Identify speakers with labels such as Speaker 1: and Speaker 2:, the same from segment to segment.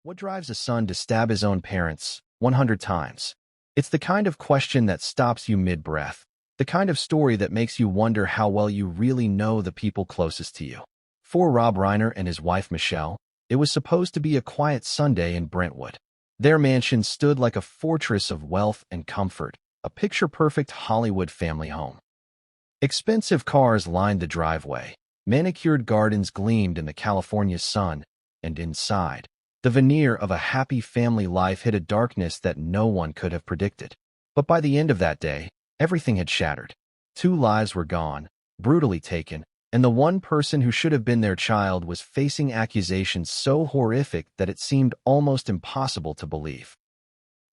Speaker 1: What drives a son to stab his own parents 100 times? It's the kind of question that stops you mid-breath, the kind of story that makes you wonder how well you really know the people closest to you. For Rob Reiner and his wife Michelle, it was supposed to be a quiet Sunday in Brentwood. Their mansion stood like a fortress of wealth and comfort, a picture-perfect Hollywood family home. Expensive cars lined the driveway, manicured gardens gleamed in the California sun, and inside, the veneer of a happy family life hid a darkness that no one could have predicted. But by the end of that day, everything had shattered. 2 lives were gone, brutally taken, and the one person who should have been their child was facing accusations so horrific that it seemed almost impossible to believe.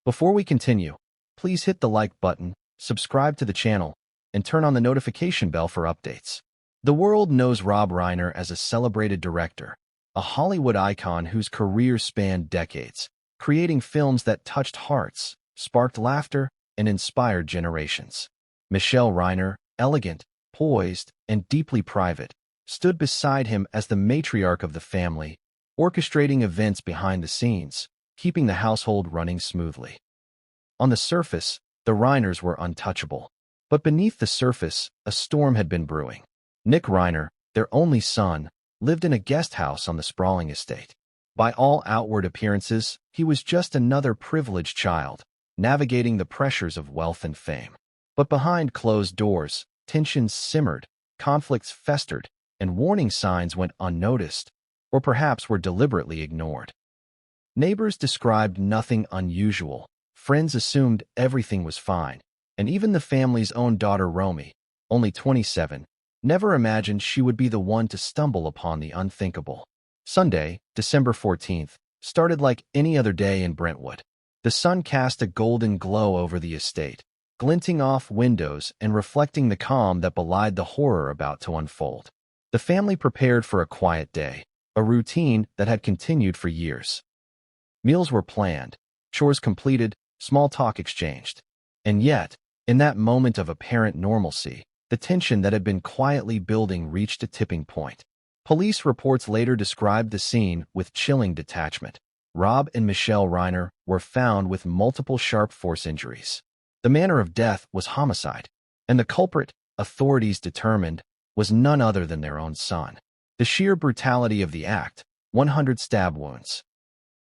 Speaker 1: Before we continue, please hit the like button, subscribe to the channel, and turn on the notification bell for updates. The world knows Rob Reiner as a celebrated director, a Hollywood icon whose career spanned decades, creating films that touched hearts, sparked laughter, and inspired generations. Michelle Reiner, elegant, poised, and deeply private, stood beside him as the matriarch of the family, orchestrating events behind the scenes, keeping the household running smoothly. On the surface, the Reiners were untouchable. But beneath the surface, a storm had been brewing. Nick Reiner, their only son, lived in a guest house on the sprawling estate. By all outward appearances, he was just another privileged child, navigating the pressures of wealth and fame. But behind closed doors, tensions simmered, conflicts festered, and warning signs went unnoticed, or perhaps were deliberately ignored. Neighbors described nothing unusual, friends assumed everything was fine, and even the family's own daughter Romy, only 27, never imagined she would be the one to stumble upon the unthinkable. Sunday, December 14th, started like any other day in Brentwood. The sun cast a golden glow over the estate, glinting off windows and reflecting the calm that belied the horror about to unfold. The family prepared for a quiet day, a routine that had continued for years. Meals were planned, chores completed, small talk exchanged. And yet, in that moment of apparent normalcy, the tension that had been quietly building reached a tipping point. Police reports later described the scene with chilling detachment. Rob and Michelle Reiner were found with multiple sharp force injuries. The manner of death was homicide, and the culprit, authorities determined, was none other than their own son. The sheer brutality of the act, 100 stab wounds,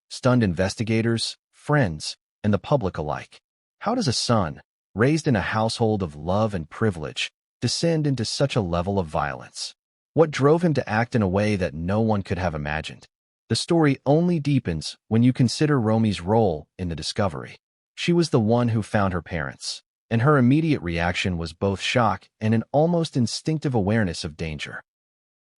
Speaker 1: stunned investigators, friends, and the public alike. How does a son, raised in a household of love and privilege, descend into such a level of violence? What drove him to act in a way that no one could have imagined? The story only deepens when you consider Romy's role in the discovery. She was the one who found her parents, and her immediate reaction was both shock and an almost instinctive awareness of danger.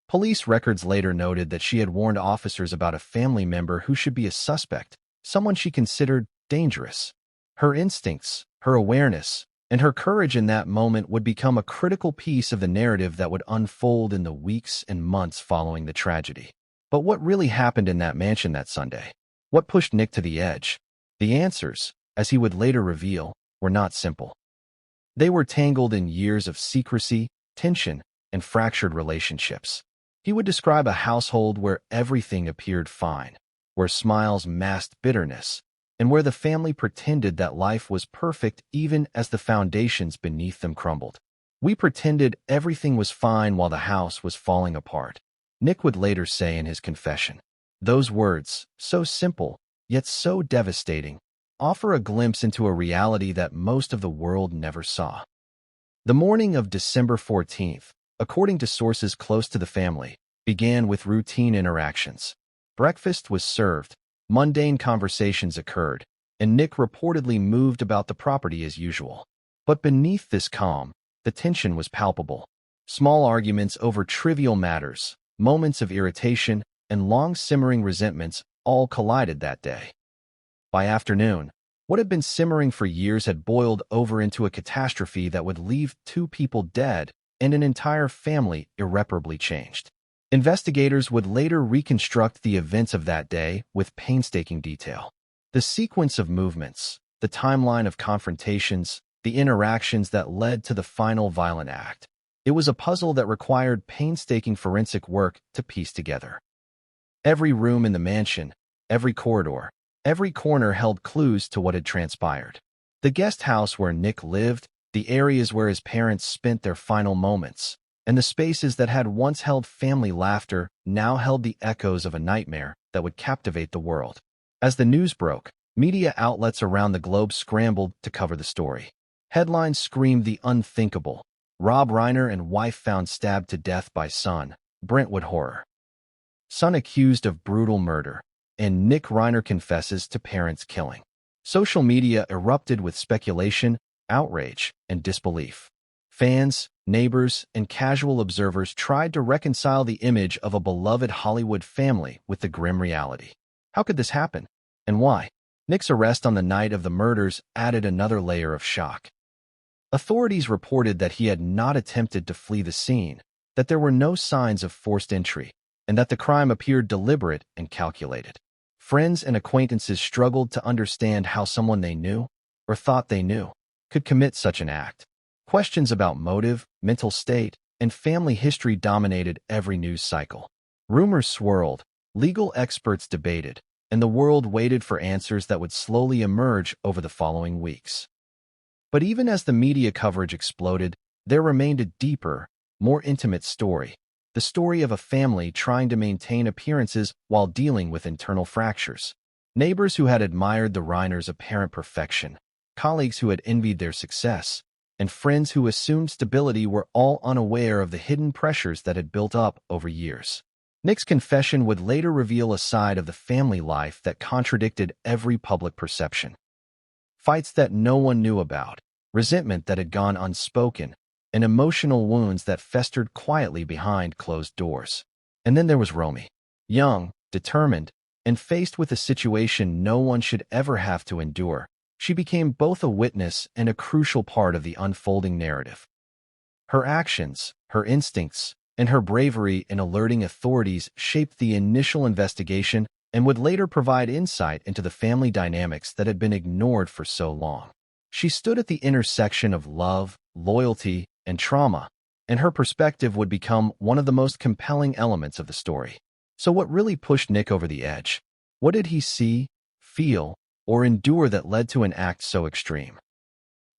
Speaker 1: Police records later noted that she had warned officers about a family member who should be a suspect, someone she considered dangerous. Her instincts, her awareness, and her courage in that moment would become a critical piece of the narrative that would unfold in the weeks and months following the tragedy. But what really happened in that mansion that Sunday? What pushed Nick to the edge? The answers, as he would later reveal, were not simple. They were tangled in years of secrecy, tension, and fractured relationships. He would describe a household where everything appeared fine, where smiles masked bitterness, and where the family pretended that life was perfect even as the foundations beneath them crumbled. "We pretended everything was fine while the house was falling apart," Nick would later say in his confession. Those words, so simple, yet so devastating, offer a glimpse into a reality that most of the world never saw. The morning of December 14th, according to sources close to the family, began with routine interactions. Breakfast was served, mundane conversations occurred, and Nick reportedly moved about the property as usual. But beneath this calm, the tension was palpable. Small arguments over trivial matters, moments of irritation, and long-simmering resentments all collided that day. By afternoon, what had been simmering for years had boiled over into a catastrophe that would leave 2 people dead and an entire family irreparably changed. Investigators would later reconstruct the events of that day with painstaking detail. The sequence of movements, the timeline of confrontations, the interactions that led to the final violent act. It was a puzzle that required painstaking forensic work to piece together. Every room in the mansion, Every corridor, every corner held clues to what had transpired. The guest house where Nick lived, the areas where his parents spent their final moments, and the spaces that had once held family laughter now held the echoes of a nightmare that would captivate the world. As the news broke, media outlets around the globe scrambled to cover the story. Headlines screamed the unthinkable. Rob Reiner and wife found stabbed to death by son. Brentwood horror. Son accused of brutal murder. And Nick Reiner confesses to parents' killing. Social media erupted with speculation, outrage, and disbelief. Fans, neighbors, and casual observers tried to reconcile the image of a beloved Hollywood family with the grim reality. How could this happen? And why? Nick's arrest on the night of the murders added another layer of shock. Authorities reported that he had not attempted to flee the scene, that there were no signs of forced entry, and that the crime appeared deliberate and calculated. Friends and acquaintances struggled to understand how someone they knew, or thought they knew, could commit such an act. Questions about motive, mental state, and family history dominated every news cycle. Rumors swirled, legal experts debated, and the world waited for answers that would slowly emerge over the following weeks. But even as the media coverage exploded, there remained a deeper, more intimate story. The story of a family trying to maintain appearances while dealing with internal fractures. Neighbors who had admired the Reiners' apparent perfection, colleagues who had envied their success, and friends who assumed stability were all unaware of the hidden pressures that had built up over years. Nick's confession would later reveal a side of the family life that contradicted every public perception. Fights that no one knew about, resentment that had gone unspoken, and emotional wounds that festered quietly behind closed doors. And then there was Romy. Young, determined, and faced with a situation no one should ever have to endure, she became both a witness and a crucial part of the unfolding narrative. Her actions, her instincts, and her bravery in alerting authorities shaped the initial investigation and would later provide insight into the family dynamics that had been ignored for so long. She stood at the intersection of love, loyalty, and trauma, and her perspective would become one of the most compelling elements of the story. So what really pushed Nick over the edge? What did he see, feel, or endure that led to an act so extreme?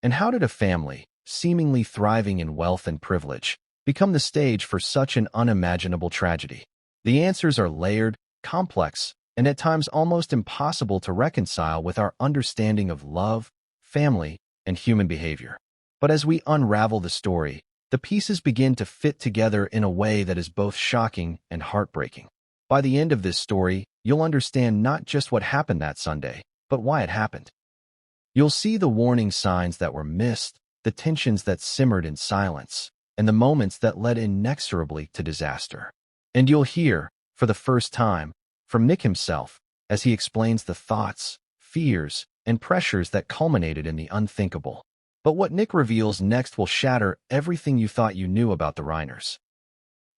Speaker 1: And how did a family, seemingly thriving in wealth and privilege, become the stage for such an unimaginable tragedy? The answers are layered, complex, and at times almost impossible to reconcile with our understanding of love, family, and human behavior. But as we unravel the story, the pieces begin to fit together in a way that is both shocking and heartbreaking. By the end of this story, you'll understand not just what happened that Sunday, but why it happened. You'll see the warning signs that were missed, the tensions that simmered in silence, and the moments that led inexorably to disaster. And you'll hear, for the first time, from Nick himself, as he explains the thoughts, fears, and pressures that culminated in the unthinkable. But what Nick reveals next will shatter everything you thought you knew about the Reiners.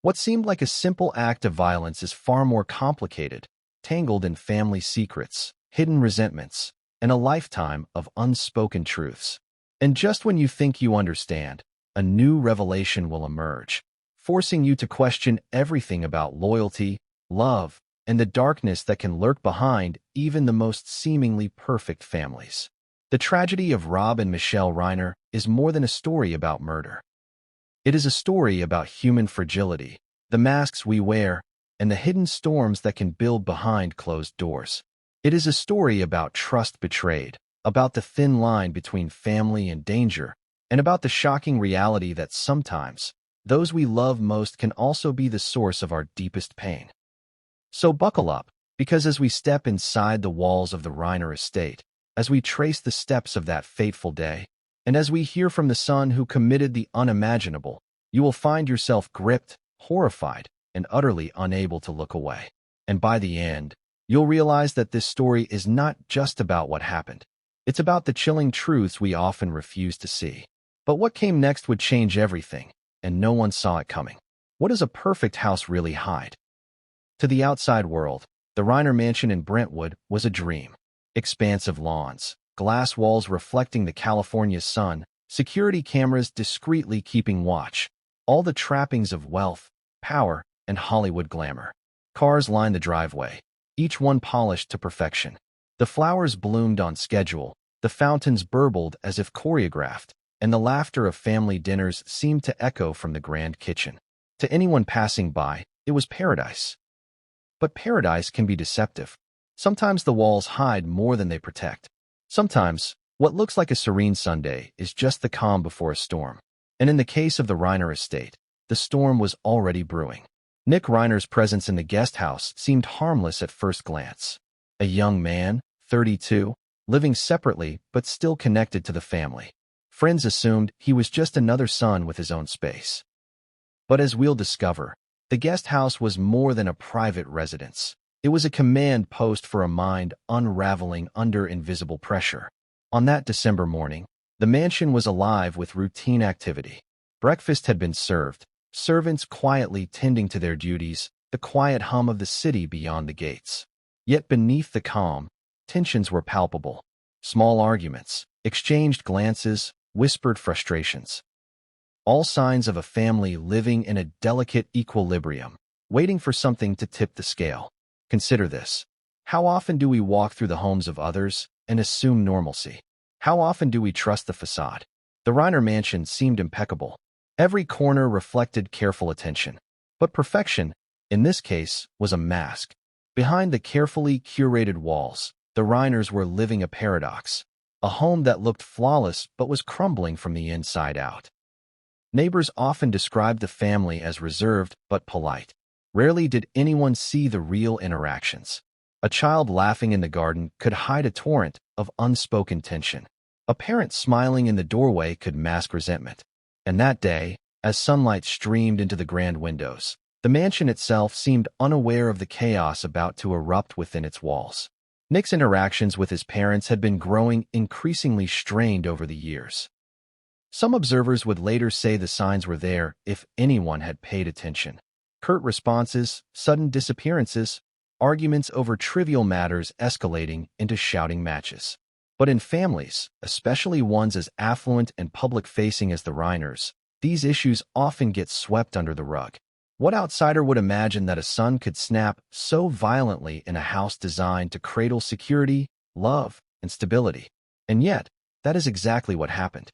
Speaker 1: What seemed like a simple act of violence is far more complicated, tangled in family secrets, hidden resentments, and a lifetime of unspoken truths. And just when you think you understand, a new revelation will emerge, forcing you to question everything about loyalty, love, and the darkness that can lurk behind even the most seemingly perfect families. The tragedy of Rob and Michelle Reiner is more than a story about murder. It is a story about human fragility, the masks we wear, and the hidden storms that can build behind closed doors. It is a story about trust betrayed, about the thin line between family and danger, and about the shocking reality that sometimes those we love most can also be the source of our deepest pain. So buckle up, because as we step inside the walls of the Reiner estate, as we trace the steps of that fateful day, and as we hear from the son who committed the unimaginable, you will find yourself gripped, horrified, and utterly unable to look away. And by the end, you'll realize that this story is not just about what happened. It's about the chilling truths we often refuse to see. But what came next would change everything, and no one saw it coming. What does a perfect house really hide? To the outside world, the Reiner mansion in Brentwood was a dream. Expansive lawns, glass walls reflecting the California sun, security cameras discreetly keeping watch, all the trappings of wealth, power, and Hollywood glamour. Cars lined the driveway, each one polished to perfection. The flowers bloomed on schedule, the fountains burbled as if choreographed, and the laughter of family dinners seemed to echo from the grand kitchen. To anyone passing by, it was paradise. But paradise can be deceptive. Sometimes the walls hide more than they protect. Sometimes, what looks like a serene Sunday is just the calm before a storm. And in the case of the Reiner estate, the storm was already brewing. Nick Reiner's presence in the guest house seemed harmless at first glance. A young man, 32, living separately but still connected to the family. Friends assumed he was just another son with his own space. But as we'll discover, the guest house was more than a private residence. It was a command post for a mind unraveling under invisible pressure. On that December morning, the mansion was alive with routine activity. Breakfast had been served, servants quietly tending to their duties, the quiet hum of the city beyond the gates. Yet beneath the calm, tensions were palpable. Small arguments, exchanged glances, whispered frustrations. All signs of a family living in a delicate equilibrium, waiting for something to tip the scale. Consider this. How often do we walk through the homes of others and assume normalcy? How often do we trust the facade? The Reiner mansion seemed impeccable. Every corner reflected careful attention. But perfection, in this case, was a mask. Behind the carefully curated walls, the Reiners were living a paradox. A home that looked flawless but was crumbling from the inside out. Neighbors often described the family as reserved but polite. Rarely did anyone see the real interactions. A child laughing in the garden could hide a torrent of unspoken tension. A parent smiling in the doorway could mask resentment. And that day, as sunlight streamed into the grand windows, the mansion itself seemed unaware of the chaos about to erupt within its walls. Nick's interactions with his parents had been growing increasingly strained over the years. Some observers would later say the signs were there if anyone had paid attention. Curt responses, sudden disappearances, arguments over trivial matters escalating into shouting matches. But in families, especially ones as affluent and public-facing as the Reiners, these issues often get swept under the rug. What outsider would imagine that a son could snap so violently in a house designed to cradle security, love, and stability? And yet, that is exactly what happened.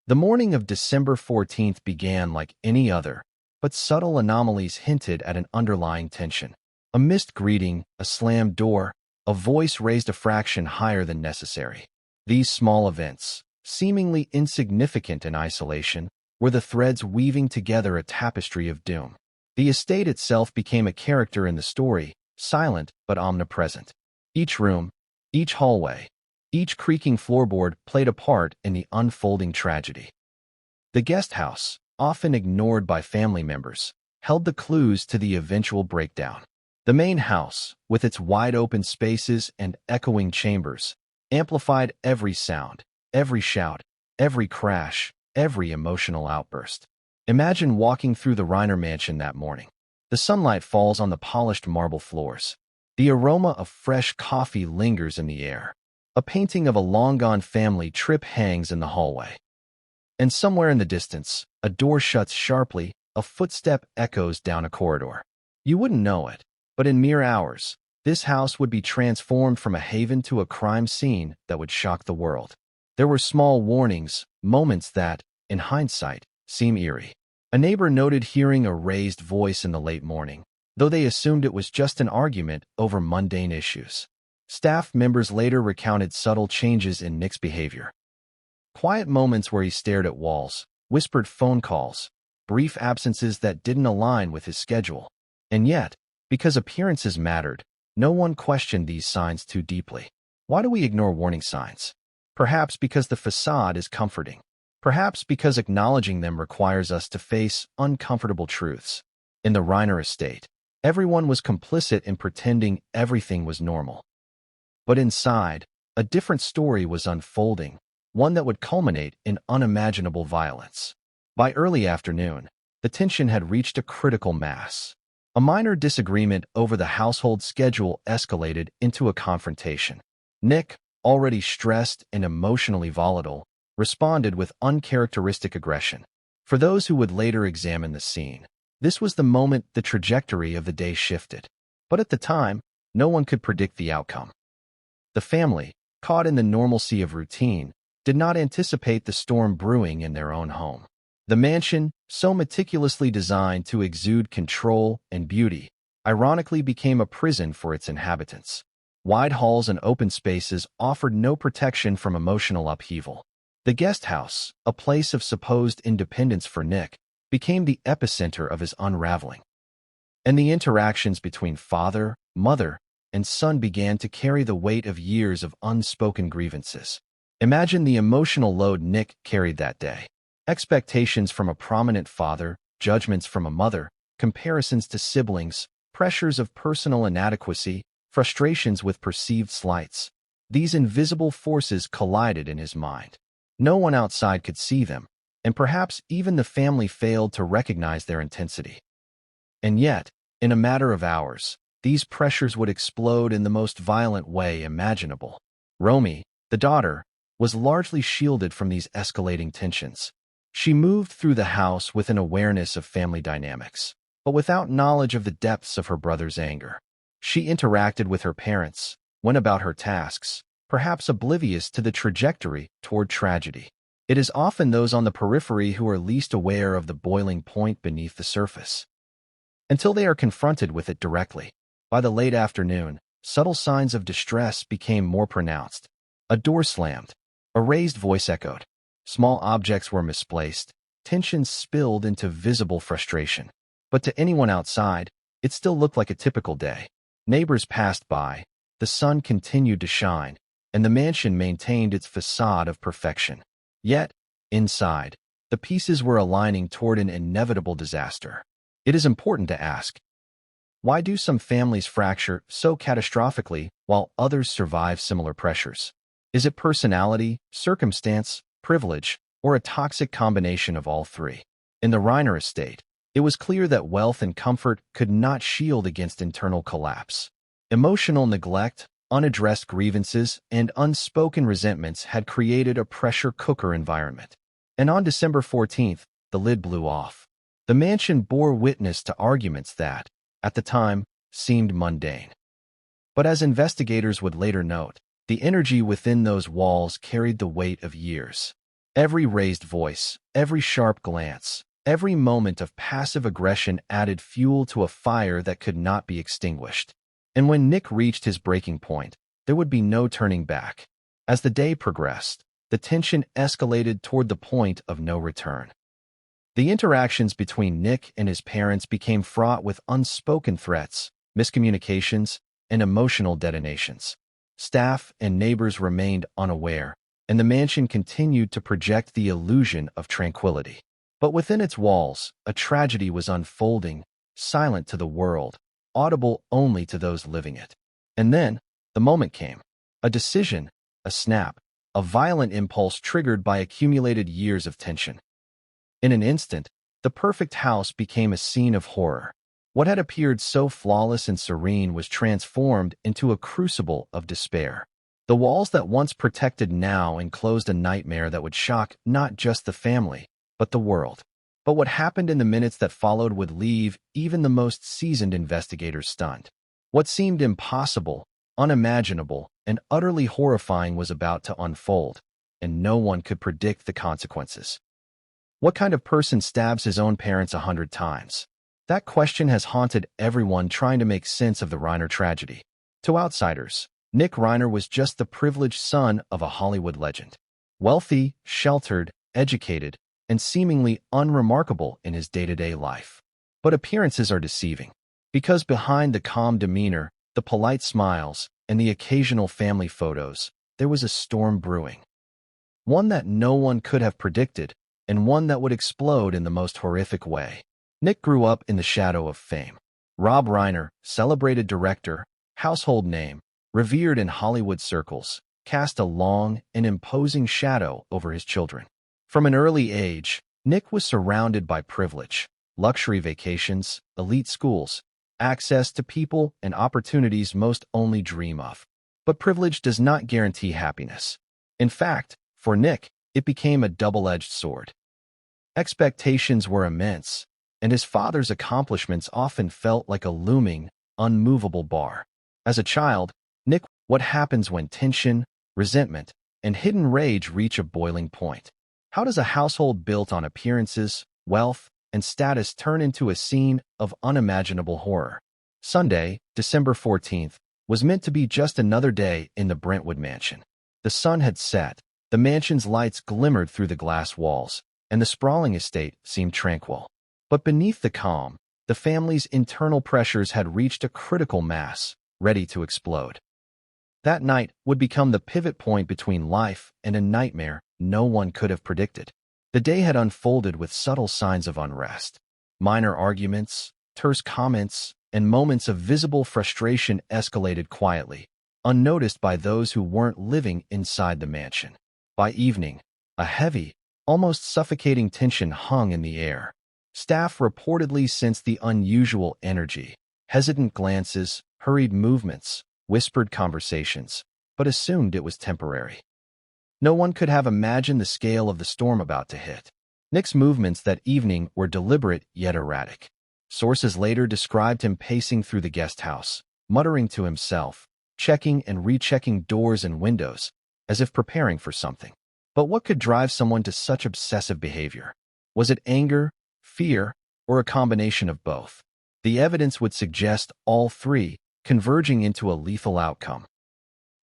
Speaker 1: The morning of December 14th began like any other, but subtle anomalies hinted at an underlying tension. A missed greeting, a slammed door, a voice raised a fraction higher than necessary. These small events, seemingly insignificant in isolation, were the threads weaving together a tapestry of doom. The estate itself became a character in the story, silent but omnipresent. Each room, each hallway, each creaking floorboard played a part in the unfolding tragedy. The guest house, often ignored by family members, held the clues to the eventual breakdown. The main house, with its wide-open spaces and echoing chambers, amplified every sound, every shout, every crash, every emotional outburst. Imagine walking through the Reiner mansion that morning. The sunlight falls on the polished marble floors. The aroma of fresh coffee lingers in the air. A painting of a long-gone family trip hangs in the hallway. And somewhere in the distance, a door shuts sharply, a footstep echoes down a corridor. You wouldn't know it, but in mere hours, this house would be transformed from a haven to a crime scene that would shock the world. There were small warnings, moments that, in hindsight, seem eerie. A neighbor noted hearing a raised voice in the late morning, though they assumed it was just an argument over mundane issues. Staff members later recounted subtle changes in Nick's behavior. Quiet moments where he stared at walls, whispered phone calls, brief absences that didn't align with his schedule. And yet, because appearances mattered, no one questioned these signs too deeply. Why do we ignore warning signs? Perhaps because the facade is comforting. Perhaps because acknowledging them requires us to face uncomfortable truths. In the Reiner estate, everyone was complicit in pretending everything was normal. But inside, a different story was unfolding, one that would culminate in unimaginable violence. By early afternoon, the tension had reached a critical mass. A minor disagreement over the household schedule escalated into a confrontation. Nick, already stressed and emotionally volatile, responded with uncharacteristic aggression. For those who would later examine the scene, this was the moment the trajectory of the day shifted. But at the time, no one could predict the outcome. The family, caught in the normalcy of routine, did not anticipate the storm brewing in their own home. The mansion, so meticulously designed to exude control and beauty, ironically became a prison for its inhabitants. Wide halls and open spaces offered no protection from emotional upheaval. The guest house, a place of supposed independence for Nick, became the epicenter of his unraveling. And the interactions between father, mother, and son began to carry the weight of years of unspoken grievances. Imagine the emotional load Nick carried that day. Expectations from a prominent father, judgments from a mother, comparisons to siblings, pressures of personal inadequacy, frustrations with perceived slights. These invisible forces collided in his mind. No one outside could see them, and perhaps even the family failed to recognize their intensity. And yet, in a matter of hours, these pressures would explode in the most violent way imaginable. Romy, the daughter, was largely shielded from these escalating tensions. She moved through the house with an awareness of family dynamics, but without knowledge of the depths of her brother's anger. She interacted with her parents, went about her tasks, perhaps oblivious to the trajectory toward tragedy. It is often those on the periphery who are least aware of the boiling point beneath the surface, until they are confronted with it directly. By the late afternoon, subtle signs of distress became more pronounced. A door slammed. A raised voice echoed. Small objects were misplaced. Tension spilled into visible frustration. But to anyone outside, it still looked like a typical day. Neighbors passed by. The sun continued to shine, and the mansion maintained its facade of perfection. Yet, inside, the pieces were aligning toward an inevitable disaster. It is important to ask, why do some families fracture so catastrophically while others survive similar pressures? Is it personality, circumstance, privilege, or a toxic combination of all three? In the Reiner estate, it was clear that wealth and comfort could not shield against internal collapse. Emotional neglect, unaddressed grievances, and unspoken resentments had created a pressure cooker environment. And on December 14th, the lid blew off. The mansion bore witness to arguments that, at the time, seemed mundane. But as investigators would later note, the energy within those walls carried the weight of years. Every raised voice, every sharp glance, every moment of passive aggression added fuel to a fire that could not be extinguished. And when Nick reached his breaking point, there would be no turning back. As the day progressed, the tension escalated toward the point of no return. The interactions between Nick and his parents became fraught with unspoken threats, miscommunications, and emotional detonations. Staff and neighbors remained unaware, and the mansion continued to project the illusion of tranquility. But within its walls, a tragedy was unfolding, silent to the world, audible only to those living it. And then, the moment came. A decision, a snap, a violent impulse triggered by accumulated years of tension. In an instant, the perfect house became a scene of horror. What had appeared so flawless and serene was transformed into a crucible of despair. The walls that once protected now enclosed a nightmare that would shock not just the family, but the world. But what happened in the minutes that followed would leave even the most seasoned investigators stunned. What seemed impossible, unimaginable, and utterly horrifying was about to unfold, and no one could predict the consequences. What kind of person stabs his own parents 100 times? That question has haunted everyone trying to make sense of the Reiner tragedy. To outsiders, Nick Reiner was just the privileged son of a Hollywood legend. Wealthy, sheltered, educated, and seemingly unremarkable in his day-to-day life. But appearances are deceiving, because behind the calm demeanor, the polite smiles, and the occasional family photos, there was a storm brewing. One that no one could have predicted, and one that would explode in the most horrific way. Nick grew up in the shadow of fame. Rob Reiner, celebrated director, household name, revered in Hollywood circles, cast a long and imposing shadow over his children. From an early age, Nick was surrounded by privilege, luxury vacations, elite schools, access to people and opportunities most only dream of. But privilege does not guarantee happiness. In fact, for Nick, it became a double-edged sword. Expectations were immense, and his father's accomplishments often felt like a looming, unmovable bar. As a child, Nick, what happens when tension, resentment, and hidden rage reach a boiling point? How does a household built on appearances, wealth, and status turn into a scene of unimaginable horror? Sunday, December 14th, was meant to be just another day in the Brentwood mansion. The sun had set, the mansion's lights glimmered through the glass walls, and the sprawling estate seemed tranquil. But beneath the calm, the family's internal pressures had reached a critical mass, ready to explode. That night would become the pivot point between life and a nightmare no one could have predicted. The day had unfolded with subtle signs of unrest. Minor arguments, terse comments, and moments of visible frustration escalated quietly, unnoticed by those who weren't living inside the mansion. By evening, a heavy, almost suffocating tension hung in the air. Staff reportedly sensed the unusual energy, hesitant glances, hurried movements, whispered conversations, but assumed it was temporary. No one could have imagined the scale of the storm about to hit. Nick's movements that evening were deliberate yet erratic. Sources later described him pacing through the guest house, muttering to himself, checking and rechecking doors and windows, as if preparing for something. But what could drive someone to such obsessive behavior? Was it anger, fear, or a combination of both? The evidence would suggest all three, converging into a lethal outcome.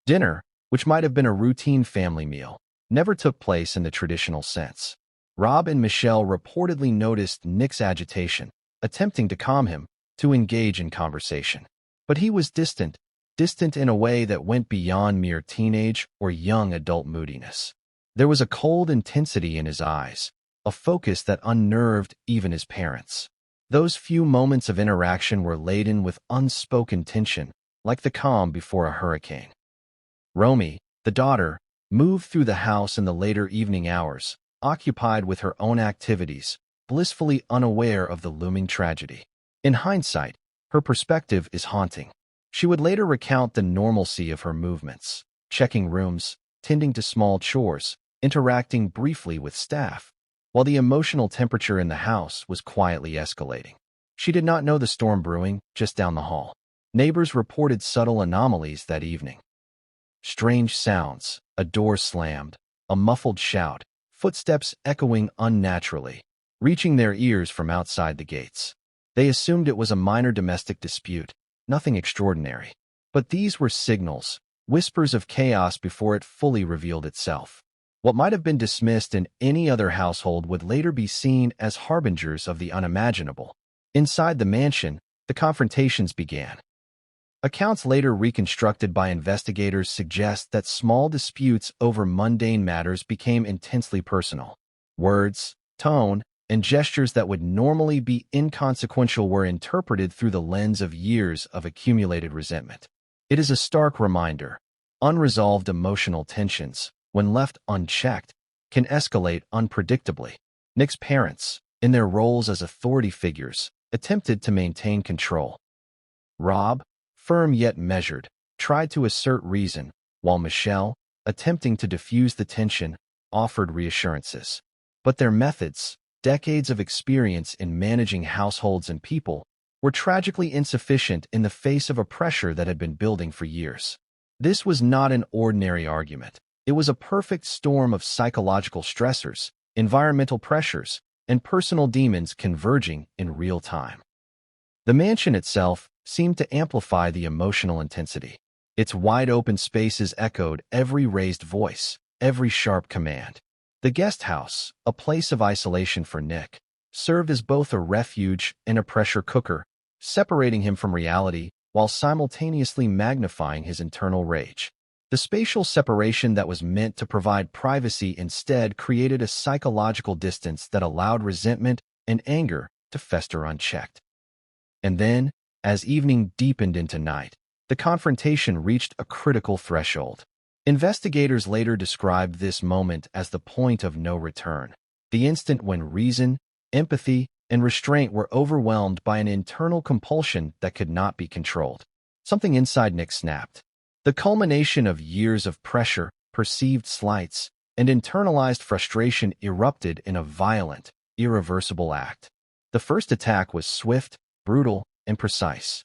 Speaker 1: Dinner, which might have been a routine family meal, never took place in the traditional sense. Rob and Michelle reportedly noticed Nick's agitation, attempting to calm him, to engage in conversation. But he was distant in a way that went beyond mere teenage or young adult moodiness. There was a cold intensity in his eyes, a focus that unnerved even his parents. Those few moments of interaction were laden with unspoken tension, like the calm before a hurricane. Romy, the daughter, moved through the house in the later evening hours, occupied with her own activities, blissfully unaware of the looming tragedy. In hindsight, her perspective is haunting. She would later recount the normalcy of her movements, checking rooms, tending to small chores, interacting briefly with staff, while the emotional temperature in the house was quietly escalating. She did not know the storm brewing just down the hall. Neighbors reported subtle anomalies that evening. Strange sounds, a door slammed, a muffled shout, footsteps echoing unnaturally, reaching their ears from outside the gates. They assumed it was a minor domestic dispute, nothing extraordinary. But these were signals, whispers of chaos before it fully revealed itself. What might have been dismissed in any other household would later be seen as harbingers of the unimaginable. Inside the mansion, the confrontations began. Accounts later reconstructed by investigators suggest that small disputes over mundane matters became intensely personal. Words, tone, and gestures that would normally be inconsequential were interpreted through the lens of years of accumulated resentment. It is a stark reminder. Unresolved emotional tensions, when left unchecked, can escalate unpredictably. Nick's parents, in their roles as authority figures, attempted to maintain control. Rob, firm yet measured, tried to assert reason, while Michelle, attempting to diffuse the tension, offered reassurances. But their methods, decades of experience in managing households and people, were tragically insufficient in the face of a pressure that had been building for years. This was not an ordinary argument. It was a perfect storm of psychological stressors, environmental pressures, and personal demons converging in real time. The mansion itself seemed to amplify the emotional intensity. Its wide-open spaces echoed every raised voice, every sharp command. The guest house, a place of isolation for Nick, served as both a refuge and a pressure cooker, separating him from reality while simultaneously magnifying his internal rage. The spatial separation that was meant to provide privacy instead created a psychological distance that allowed resentment and anger to fester unchecked. And then, as evening deepened into night, the confrontation reached a critical threshold. Investigators later described this moment as the point of no return, the instant when reason, empathy, and restraint were overwhelmed by an internal compulsion that could not be controlled. Something inside Nick snapped. The culmination of years of pressure, perceived slights, and internalized frustration erupted in a violent, irreversible act. The first attack was swift, brutal, and precise.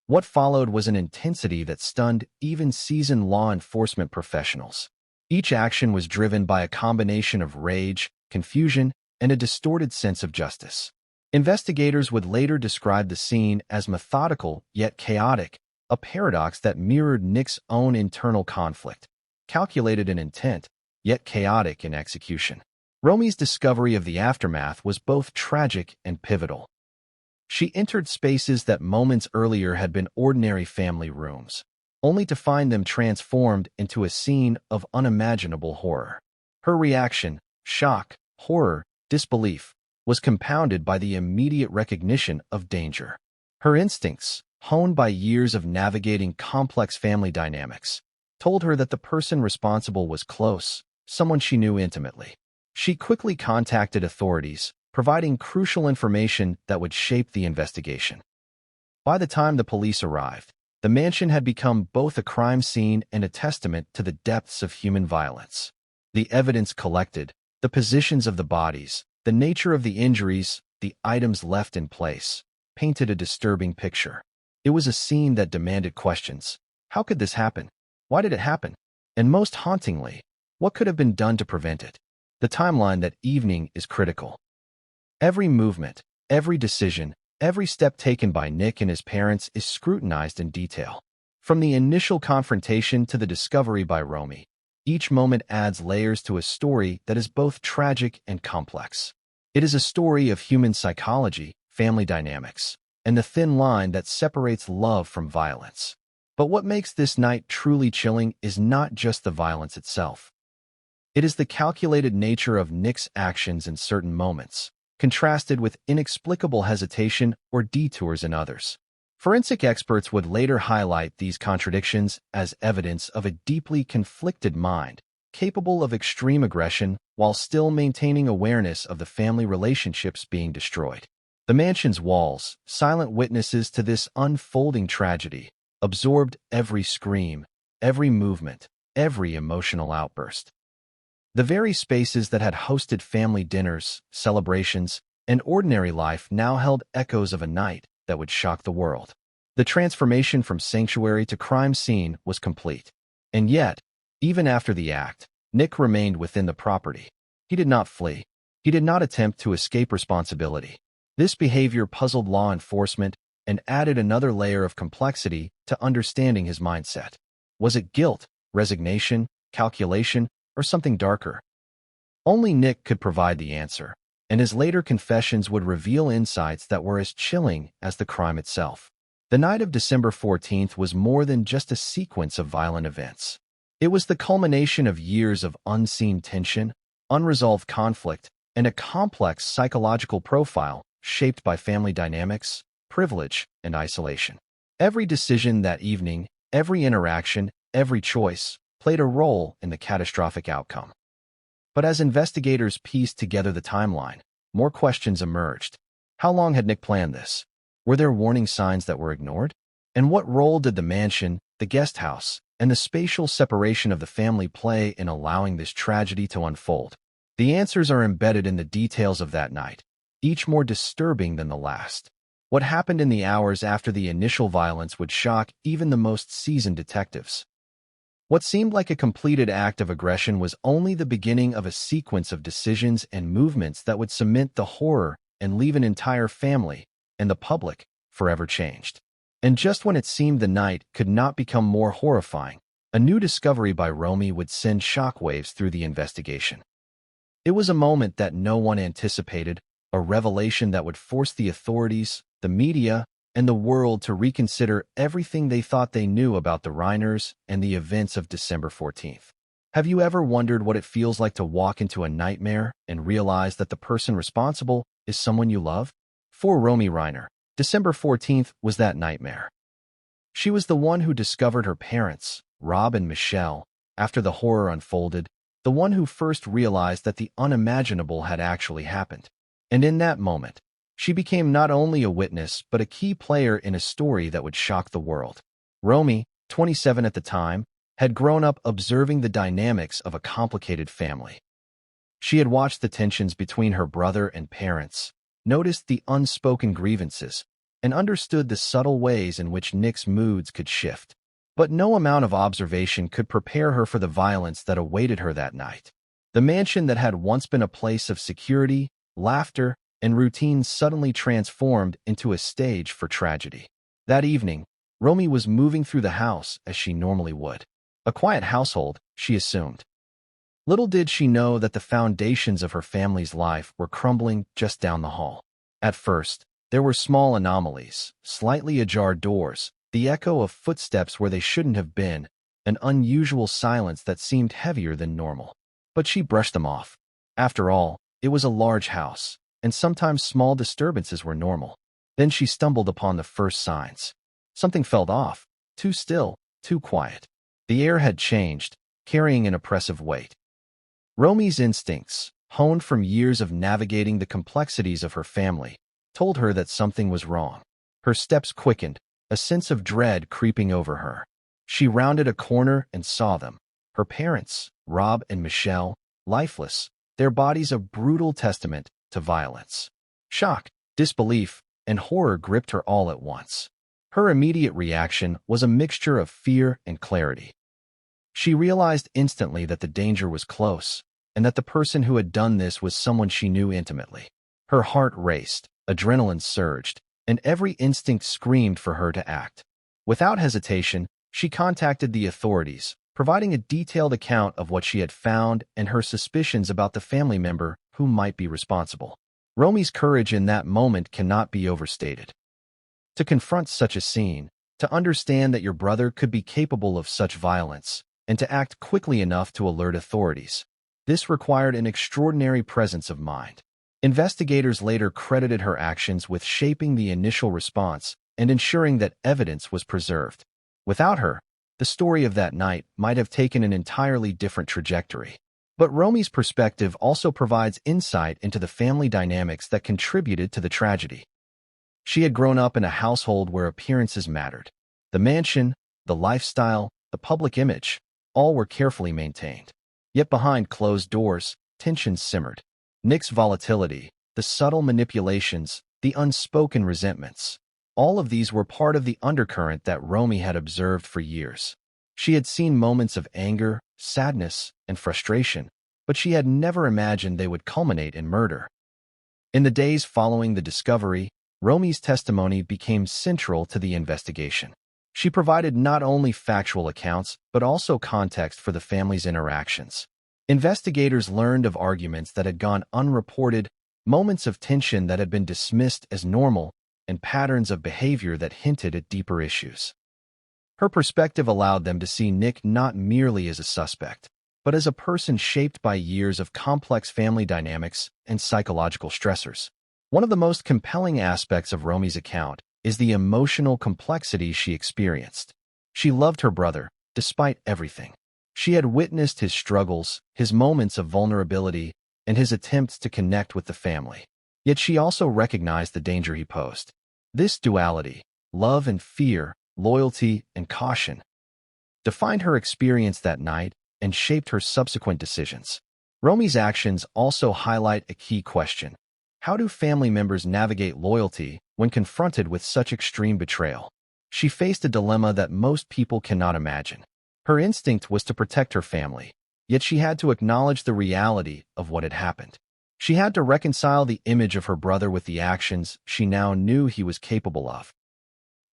Speaker 1: What followed was an intensity that stunned even seasoned law enforcement professionals. Each action was driven by a combination of rage, confusion, and a distorted sense of justice. Investigators would later describe the scene as methodical yet chaotic, a paradox that mirrored Nick's own internal conflict, calculated in intent, yet chaotic in execution. Romy's discovery of the aftermath was both tragic and pivotal. She entered spaces that moments earlier had been ordinary family rooms, only to find them transformed into a scene of unimaginable horror. Her reaction, shock, horror, disbelief, was compounded by the immediate recognition of danger. Her instincts, honed by years of navigating complex family dynamics, told her that the person responsible was close, someone she knew intimately. She quickly contacted authorities, providing crucial information that would shape the investigation. By the time the police arrived, the mansion had become both a crime scene and a testament to the depths of human violence. The evidence collected, the positions of the bodies, the nature of the injuries, the items left in place, painted a disturbing picture. It was a scene that demanded questions. How could this happen? Why did it happen? And most hauntingly, what could have been done to prevent it? The timeline that evening is critical. Every movement, every decision, every step taken by Nick and his parents is scrutinized in detail. From the initial confrontation to the discovery by Romy, each moment adds layers to a story that is both tragic and complex. It is a story of human psychology, family dynamics, and the thin line that separates love from violence. But what makes this night truly chilling is not just the violence itself. It is the calculated nature of Nick's actions in certain moments, contrasted with inexplicable hesitation or detours in others. Forensic experts would later highlight these contradictions as evidence of a deeply conflicted mind, capable of extreme aggression while still maintaining awareness of the family relationships being destroyed. The mansion's walls, silent witnesses to this unfolding tragedy, absorbed every scream, every movement, every emotional outburst. The very spaces that had hosted family dinners, celebrations, and ordinary life now held echoes of a night that would shock the world. The transformation from sanctuary to crime scene was complete. And yet, even after the act, Nick remained within the property. He did not flee. He did not attempt to escape responsibility. This behavior puzzled law enforcement and added another layer of complexity to understanding his mindset. Was it guilt, resignation, calculation, or something darker? Only Nick could provide the answer, and his later confessions would reveal insights that were as chilling as the crime itself. The night of December 14th was more than just a sequence of violent events. It was the culmination of years of unseen tension, unresolved conflict, and a complex psychological profile shaped by family dynamics, privilege, and isolation. Every decision that evening, every interaction, every choice, played a role in the catastrophic outcome. But as investigators pieced together the timeline, more questions emerged. How long had Nick planned this? Were there warning signs that were ignored? And what role did the mansion, the guest house, and the spatial separation of the family play in allowing this tragedy to unfold? The answers are embedded in the details of that night, each more disturbing than the last. What happened in the hours after the initial violence would shock even the most seasoned detectives. What seemed like a completed act of aggression was only the beginning of a sequence of decisions and movements that would cement the horror and leave an entire family, and the public, forever changed. And just when it seemed the night could not become more horrifying, a new discovery by Romy would send shockwaves through the investigation. It was a moment that no one anticipated, a revelation that would force the authorities, the media, and the world to reconsider everything they thought they knew about the Reiners and the events of December 14th. Have you ever wondered what it feels like to walk into a nightmare and realize that the person responsible is someone you love? For Romy Reiner, December 14th was that nightmare. She was the one who discovered her parents, Rob and Michelle, after the horror unfolded, the one who first realized that the unimaginable had actually happened. And in that moment, she became not only a witness but a key player in a story that would shock the world. Romy, 27 at the time, had grown up observing the dynamics of a complicated family. She had watched the tensions between her brother and parents, noticed the unspoken grievances, and understood the subtle ways in which Nick's moods could shift. But no amount of observation could prepare her for the violence that awaited her that night. The mansion that had once been a place of security, laughter, and routine suddenly transformed into a stage for tragedy. That evening, Romy was moving through the house as she normally would. A quiet household, she assumed. Little did she know that the foundations of her family's life were crumbling just down the hall. At first, there were small anomalies, slightly ajar doors, the echo of footsteps where they shouldn't have been, an unusual silence that seemed heavier than normal. But she brushed them off. After all, it was a large house, and sometimes small disturbances were normal. Then she stumbled upon the first signs. Something felt off, too still, too quiet. The air had changed, carrying an oppressive weight. Romy's instincts, honed from years of navigating the complexities of her family, told her that something was wrong. Her steps quickened, a sense of dread creeping over her. She rounded a corner and saw them. Her parents, Rob and Michelle, lifeless, their bodies a brutal testament to violence. Shock, disbelief, and horror gripped her all at once. Her immediate reaction was a mixture of fear and clarity. She realized instantly that the danger was close, and that the person who had done this was someone she knew intimately. Her heart raced, adrenaline surged, and every instinct screamed for her to act. Without hesitation, she contacted the authorities, providing a detailed account of what she had found and her suspicions about the family member who might be responsible. Romy's courage in that moment cannot be overstated. To confront such a scene, to understand that your brother could be capable of such violence, and to act quickly enough to alert authorities, this required an extraordinary presence of mind. Investigators later credited her actions with shaping the initial response and ensuring that evidence was preserved. Without her, the story of that night might have taken an entirely different trajectory. But Romy's perspective also provides insight into the family dynamics that contributed to the tragedy. She had grown up in a household where appearances mattered. The mansion, the lifestyle, the public image, all were carefully maintained. Yet behind closed doors, tensions simmered. Nick's volatility, the subtle manipulations, the unspoken resentments, all of these were part of the undercurrent that Romy had observed for years. She had seen moments of anger, sadness, and frustration, but she had never imagined they would culminate in murder. In the days following the discovery, Romy's testimony became central to the investigation. She provided not only factual accounts, but also context for the family's interactions. Investigators learned of arguments that had gone unreported, moments of tension that had been dismissed as normal, and patterns of behavior that hinted at deeper issues. Her perspective allowed them to see Nick not merely as a suspect, but as a person shaped by years of complex family dynamics and psychological stressors. One of the most compelling aspects of Romy's account is the emotional complexity she experienced. She loved her brother, despite everything. She had witnessed his struggles, his moments of vulnerability, and his attempts to connect with the family. Yet she also recognized the danger he posed. This duality, love and fear, loyalty and caution, defined her experience that night and shaped her subsequent decisions. Romy's actions also highlight a key question. How do family members navigate loyalty when confronted with such extreme betrayal? She faced a dilemma that most people cannot imagine. Her instinct was to protect her family, yet she had to acknowledge the reality of what had happened. She had to reconcile the image of her brother with the actions she now knew he was capable of.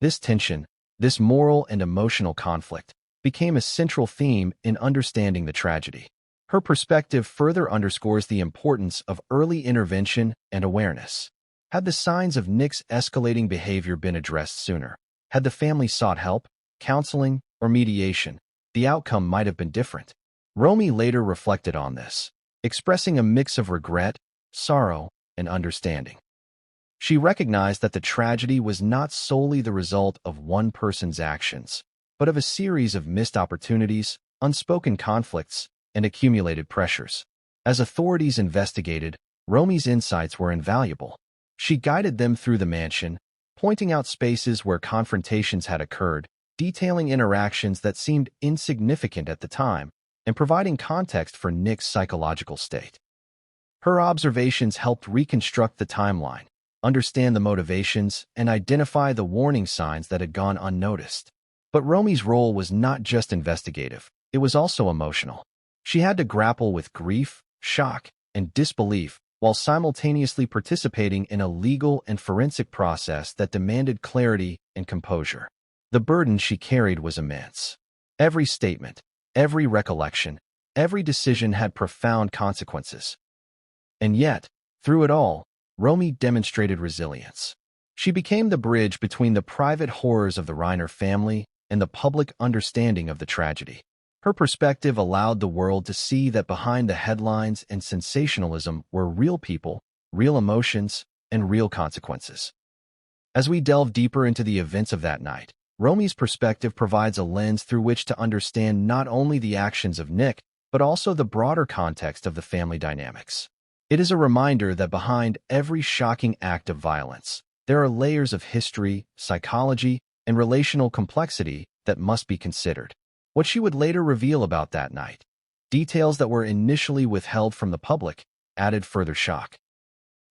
Speaker 1: This tension, this moral and emotional conflict, became a central theme in understanding the tragedy. Her perspective further underscores the importance of early intervention and awareness. Had the signs of Nick's escalating behavior been addressed sooner, had the family sought help, counseling, or mediation, the outcome might have been different. Romy later reflected on this, expressing a mix of regret, sorrow, and understanding. She recognized that the tragedy was not solely the result of one person's actions, but of a series of missed opportunities, unspoken conflicts, and accumulated pressures. As authorities investigated, Romy's insights were invaluable. She guided them through the mansion, pointing out spaces where confrontations had occurred, detailing interactions that seemed insignificant at the time, and providing context for Nick's psychological state. Her observations helped reconstruct the timeline, understand the motivations, and identify the warning signs that had gone unnoticed. But Romy's role was not just investigative, it was also emotional. She had to grapple with grief, shock, and disbelief while simultaneously participating in a legal and forensic process that demanded clarity and composure. The burden she carried was immense. Every statement, every recollection, every decision had profound consequences. And yet, through it all, Romy demonstrated resilience. She became the bridge between the private horrors of the Reiner family and the public understanding of the tragedy. Her perspective allowed the world to see that behind the headlines and sensationalism were real people, real emotions, and real consequences. As we delve deeper into the events of that night, Romy's perspective provides a lens through which to understand not only the actions of Nick, but also the broader context of the family dynamics. It is a reminder that behind every shocking act of violence, there are layers of history, psychology, and relational complexity that must be considered. What she would later reveal about that night, details that were initially withheld from the public, added further shock.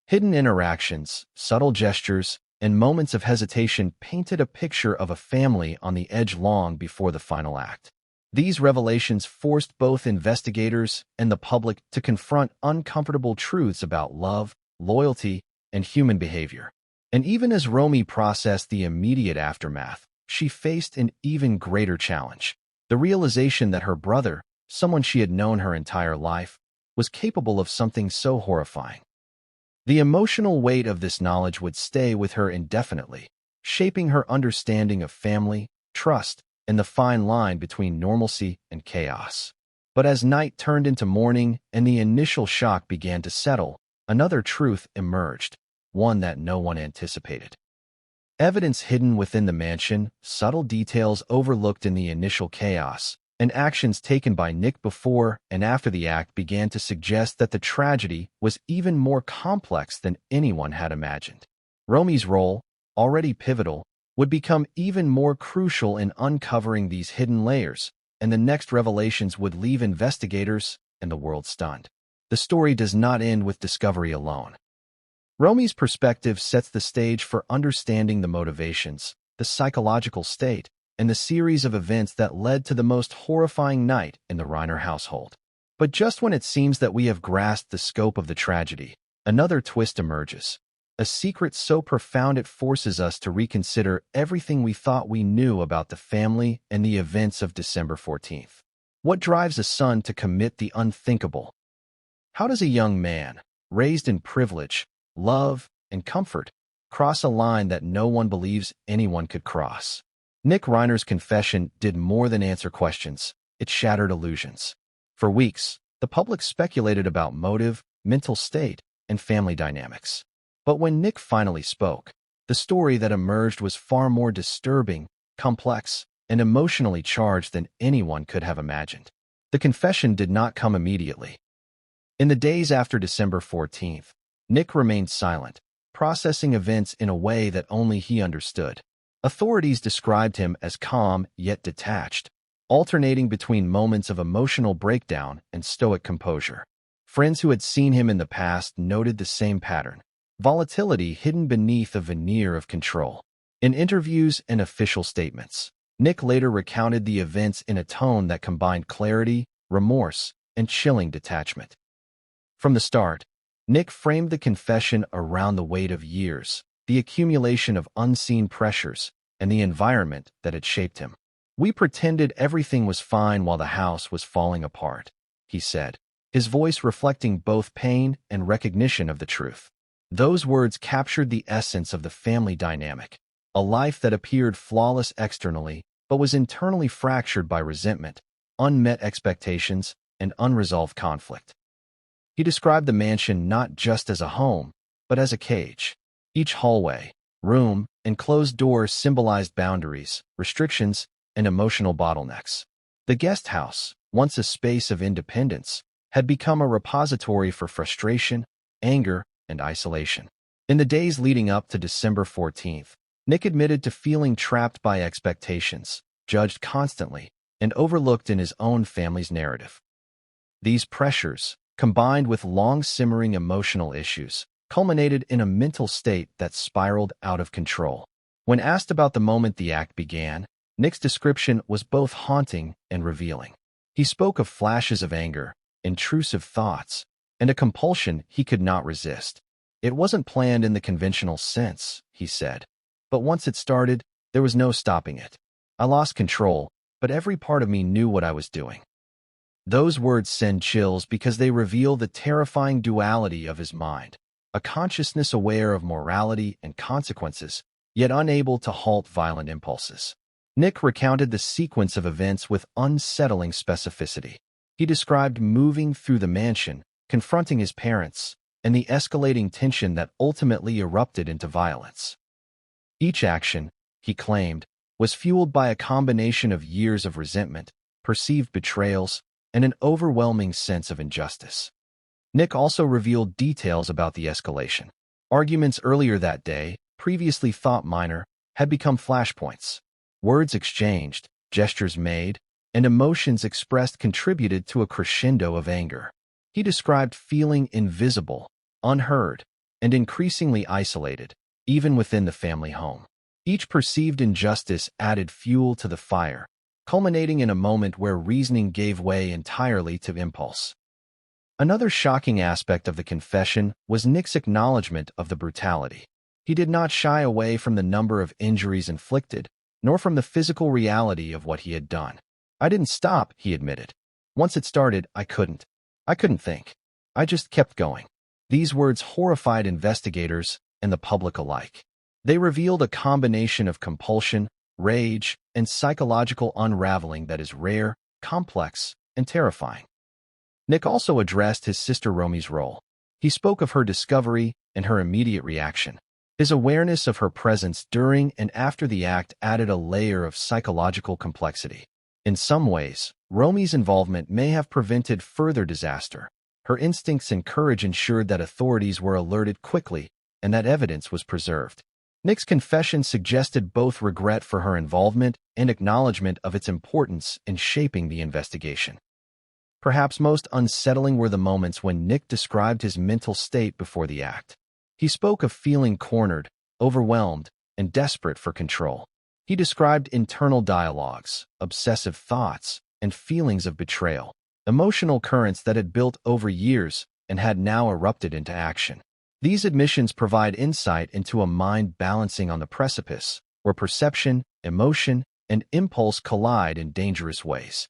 Speaker 1: Hidden interactions, subtle gestures, and moments of hesitation painted a picture of a family on the edge long before the final act. These revelations forced both investigators and the public to confront uncomfortable truths about love, loyalty, and human behavior. And even as Romy processed the immediate aftermath, she faced an even greater challenge. The realization that her brother, someone she had known her entire life, was capable of something so horrifying. The emotional weight of this knowledge would stay with her indefinitely, shaping her understanding of family, trust, and the fine line between normalcy and chaos. But as night turned into morning and the initial shock began to settle, another truth emerged, one that no one anticipated. Evidence hidden within the mansion, subtle details overlooked in the initial chaos, and actions taken by Nick before and after the act began to suggest that the tragedy was even more complex than anyone had imagined. Romy's role, already pivotal, would become even more crucial in uncovering these hidden layers, and the next revelations would leave investigators and the world stunned. The story does not end with discovery alone. Romy's perspective sets the stage for understanding the motivations, the psychological state, and the series of events that led to the most horrifying night in the Reiner household. But just when it seems that we have grasped the scope of the tragedy, another twist emerges. A secret so profound it forces us to reconsider everything we thought we knew about the family and the events of December 14th. What drives a son to commit the unthinkable? How does a young man, raised in privilege, love, and comfort, cross a line that no one believes anyone could cross? Nick Reiner's confession did more than answer questions. It shattered illusions. For weeks, the public speculated about motive, mental state, and family dynamics. But when Nick finally spoke, the story that emerged was far more disturbing, complex, and emotionally charged than anyone could have imagined. The confession did not come immediately. In the days after December 14th, Nick remained silent, processing events in a way that only he understood. Authorities described him as calm yet detached, alternating between moments of emotional breakdown and stoic composure. Friends who had seen him in the past noted the same pattern. Volatility hidden beneath a veneer of control. In interviews and official statements, Nick later recounted the events in a tone that combined clarity, remorse, and chilling detachment. From the start, Nick framed the confession around the weight of years, the accumulation of unseen pressures, and the environment that had shaped him. "We pretended everything was fine while the house was falling apart," he said, his voice reflecting both pain and recognition of the truth. Those words captured the essence of the family dynamic, a life that appeared flawless externally but was internally fractured by resentment, unmet expectations, and unresolved conflict. He described the mansion not just as a home, but as a cage. Each hallway, room, and closed door symbolized boundaries, restrictions, and emotional bottlenecks. The guest house, once a space of independence, had become a repository for frustration, anger, and isolation. In the days leading up to December 14th, Nick admitted to feeling trapped by expectations, judged constantly, and overlooked in his own family's narrative. These pressures, combined with long-simmering emotional issues, culminated in a mental state that spiraled out of control. When asked about the moment the act began, Nick's description was both haunting and revealing. He spoke of flashes of anger, intrusive thoughts, and a compulsion he could not resist. It wasn't planned in the conventional sense, he said. But once it started, there was no stopping it. I lost control, but every part of me knew what I was doing. Those words send chills because they reveal the terrifying duality of his mind, a consciousness aware of morality and consequences, yet unable to halt violent impulses. Nick recounted the sequence of events with unsettling specificity. He described moving through the mansion, confronting his parents, and the escalating tension that ultimately erupted into violence. Each action, he claimed, was fueled by a combination of years of resentment, perceived betrayals, and an overwhelming sense of injustice. Nick also revealed details about the escalation. Arguments earlier that day, previously thought minor, had become flashpoints. Words exchanged, gestures made, and emotions expressed contributed to a crescendo of anger. He described feeling invisible, unheard, and increasingly isolated, even within the family home. Each perceived injustice added fuel to the fire, culminating in a moment where reasoning gave way entirely to impulse. Another shocking aspect of the confession was Nick's acknowledgement of the brutality. He did not shy away from the number of injuries inflicted, nor from the physical reality of what he had done. I didn't stop, he admitted. Once it started, I couldn't think. I just kept going. These words horrified investigators and the public alike. They revealed a combination of compulsion, rage, and psychological unraveling that is rare, complex, and terrifying. Nick also addressed his sister Romy's role. He spoke of her discovery and her immediate reaction. His awareness of her presence during and after the act added a layer of psychological complexity. In some ways, Romy's involvement may have prevented further disaster. Her instincts and courage ensured that authorities were alerted quickly and that evidence was preserved. Nick's confession suggested both regret for her involvement and acknowledgement of its importance in shaping the investigation. Perhaps most unsettling were the moments when Nick described his mental state before the act. He spoke of feeling cornered, overwhelmed, and desperate for control. He described internal dialogues, obsessive thoughts, and feelings of betrayal, emotional currents that had built over years and had now erupted into action. These admissions provide insight into a mind balancing on the precipice, where perception, emotion, and impulse collide in dangerous ways.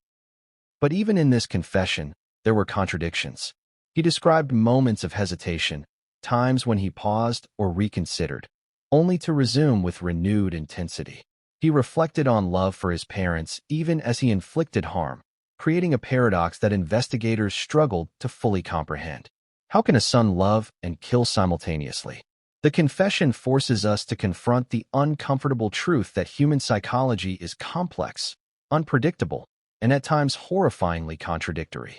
Speaker 1: But even in this confession, there were contradictions. He described moments of hesitation, times when he paused or reconsidered, only to resume with renewed intensity. He reflected on love for his parents even as he inflicted harm, creating a paradox that investigators struggled to fully comprehend. How can a son love and kill simultaneously? The confession forces us to confront the uncomfortable truth that human psychology is complex, unpredictable, and at times horrifyingly contradictory.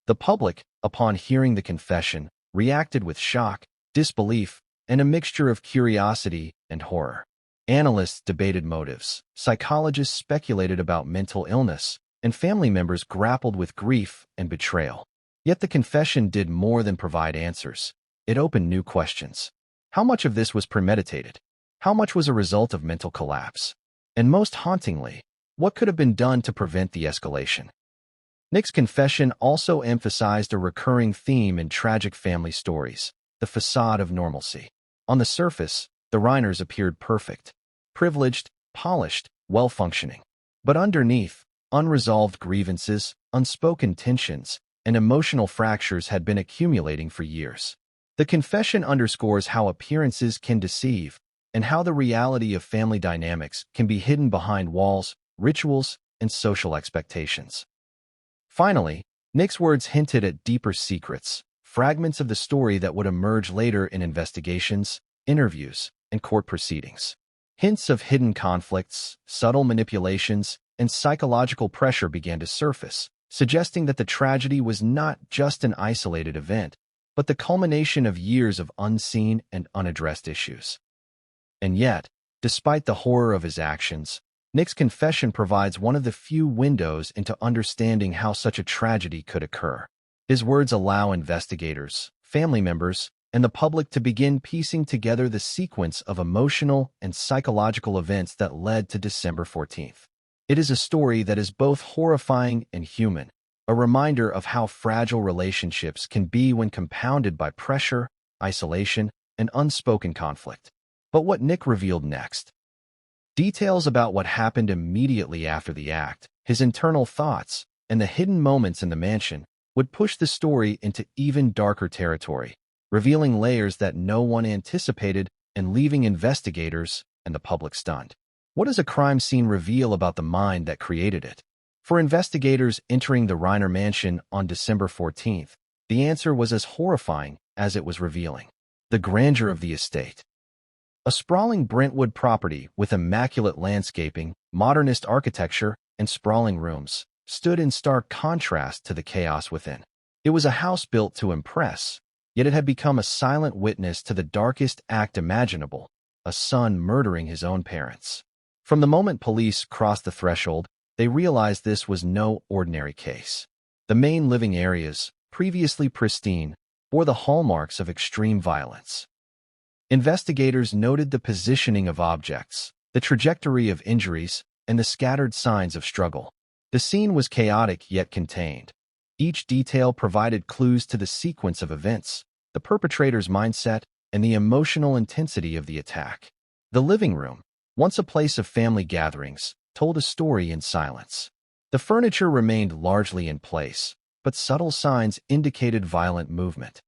Speaker 1: The public, upon hearing the confession, reacted with shock, disbelief, and a mixture of curiosity and horror. Analysts debated motives, psychologists speculated about mental illness, and family members grappled with grief and betrayal. Yet the confession did more than provide answers. It opened new questions. How much of this was premeditated? How much was a result of mental collapse? And most hauntingly, what could have been done to prevent the escalation? Nick's confession also emphasized a recurring theme in tragic family stories, the facade of normalcy. On the surface, the Reiners appeared perfect, privileged, polished, well-functioning. But underneath, unresolved grievances, unspoken tensions, and emotional fractures had been accumulating for years. The confession underscores how appearances can deceive and how the reality of family dynamics can be hidden behind walls, rituals, and social expectations. Finally, Nick's words hinted at deeper secrets, fragments of the story that would emerge later in investigations, interviews, and court proceedings. Hints of hidden conflicts, subtle manipulations, and psychological pressure began to surface, suggesting that the tragedy was not just an isolated event, but the culmination of years of unseen and unaddressed issues. And yet, despite the horror of his actions, Nick's confession provides one of the few windows into understanding how such a tragedy could occur. His words allow investigators, family members, and the public to begin piecing together the sequence of emotional and psychological events that led to December 14th. It is a story that is both horrifying and human, a reminder of how fragile relationships can be when compounded by pressure, isolation, and unspoken conflict. But what Nick revealed next? Details about what happened immediately after the act, his internal thoughts, and the hidden moments in the mansion would push the story into even darker territory, revealing layers that no one anticipated and leaving investigators and the public stunned. What does a crime scene reveal about the mind that created it? For investigators entering the Reiner mansion on December 14th, the answer was as horrifying as it was revealing. The grandeur of the estate. A sprawling Brentwood property with immaculate landscaping, modernist architecture, and sprawling rooms stood in stark contrast to the chaos within. It was a house built to impress, yet it had become a silent witness to the darkest act imaginable, a son murdering his own parents. From the moment police crossed the threshold, they realized this was no ordinary case. The main living areas, previously pristine, bore the hallmarks of extreme violence. Investigators noted the positioning of objects, the trajectory of injuries, and the scattered signs of struggle. The scene was chaotic yet contained. Each detail provided clues to the sequence of events, the perpetrator's mindset, and the emotional intensity of the attack. The living room, once a place of family gatherings, told a story in silence. The furniture remained largely in place, but subtle signs indicated violent movement.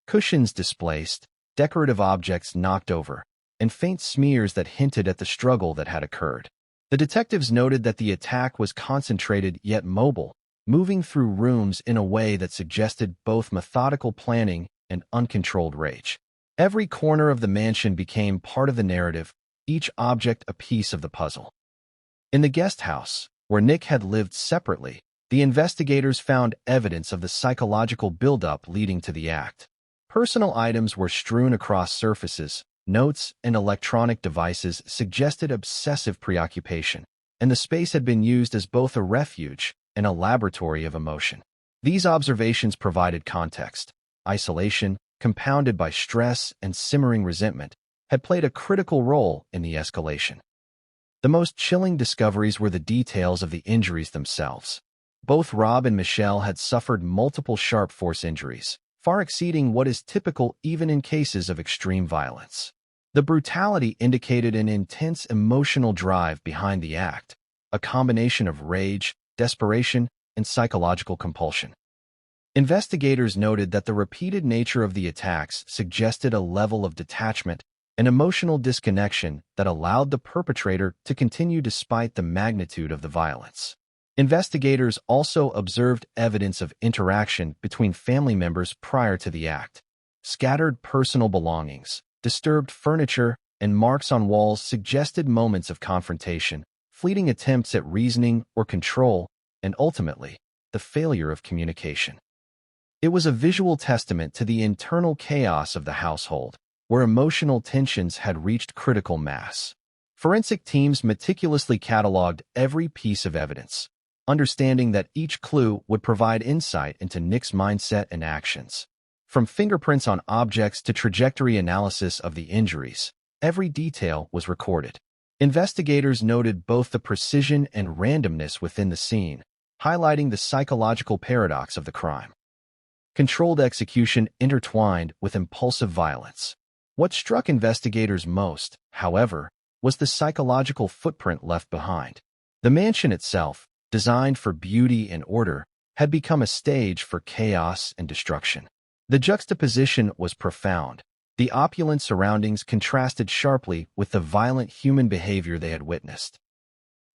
Speaker 1: Cushions displaced, decorative objects knocked over, and faint smears that hinted at the struggle that had occurred. The detectives noted that the attack was concentrated yet mobile, moving through rooms in a way that suggested both methodical planning and uncontrolled rage. Every corner of the mansion became part of the narrative, each object a piece of the puzzle. In the guest house, where Nick had lived separately, the investigators found evidence of the psychological buildup leading to the act. Personal items were strewn across surfaces, notes and electronic devices suggested obsessive preoccupation, and the space had been used as both a refuge and a laboratory of emotion. These observations provided context. Isolation, compounded by stress and simmering resentment, had played a critical role in the escalation. The most chilling discoveries were the details of the injuries themselves. Both Rob and Michelle had suffered multiple sharp force injuries, far exceeding what is typical even in cases of extreme violence. The brutality indicated an intense emotional drive behind the act, a combination of rage, desperation, and psychological compulsion. Investigators noted that the repeated nature of the attacks suggested a level of detachment and emotional disconnection that allowed the perpetrator to continue despite the magnitude of the violence. Investigators also observed evidence of interaction between family members prior to the act. Scattered personal belongings, disturbed furniture, and marks on walls suggested moments of confrontation, fleeting attempts at reasoning or control, and ultimately, the failure of communication. It was a visual testament to the internal chaos of the household, where emotional tensions had reached critical mass. Forensic teams meticulously cataloged every piece of evidence, understanding that each clue would provide insight into Nick's mindset and actions. From fingerprints on objects to trajectory analysis of the injuries, every detail was recorded. Investigators noted both the precision and randomness within the scene, highlighting the psychological paradox of the crime. Controlled execution intertwined with impulsive violence. What struck investigators most, however, was the psychological footprint left behind. The mansion itself, designed for beauty and order, had become a stage for chaos and destruction. The juxtaposition was profound. The opulent surroundings contrasted sharply with the violent human behavior they had witnessed.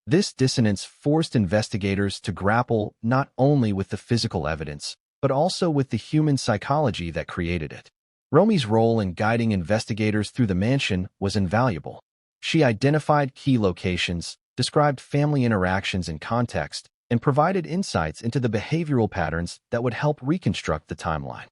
Speaker 1: This dissonance forced investigators to grapple not only with the physical evidence, but also with the human psychology that created it. Romy's role in guiding investigators through the mansion was invaluable. She identified key locations, described family interactions in context, and provided insights into the behavioral patterns that would help reconstruct the timeline.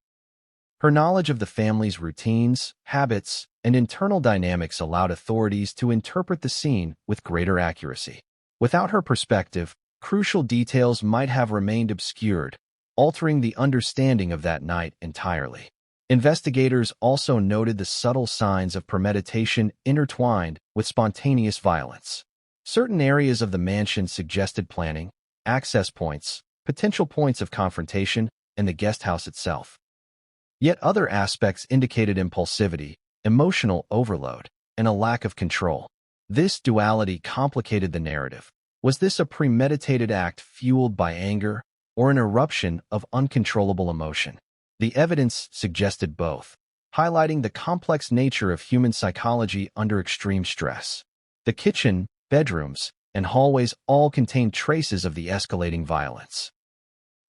Speaker 1: Her knowledge of the family's routines, habits, and internal dynamics allowed authorities to interpret the scene with greater accuracy. Without her perspective, crucial details might have remained obscured, altering the understanding of that night entirely. Investigators also noted the subtle signs of premeditation intertwined with spontaneous violence. Certain areas of the mansion suggested planning, access points, potential points of confrontation, and the guest house itself. Yet other aspects indicated impulsivity, emotional overload, and a lack of control. This duality complicated the narrative. Was this a premeditated act fueled by anger or an eruption of uncontrollable emotion? The evidence suggested both, highlighting the complex nature of human psychology under extreme stress. The kitchen, bedrooms, and hallways all contained traces of the escalating violence.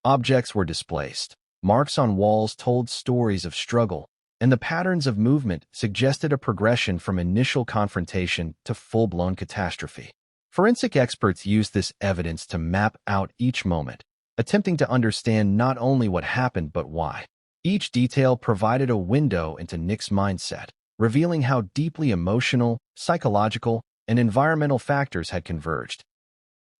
Speaker 1: Objects were displaced. Marks on walls told stories of struggle, and the patterns of movement suggested a progression from initial confrontation to full-blown catastrophe. Forensic experts used this evidence to map out each moment, attempting to understand not only what happened but why. Each detail provided a window into Nick's mindset, revealing how deeply emotional, psychological, and environmental factors had converged.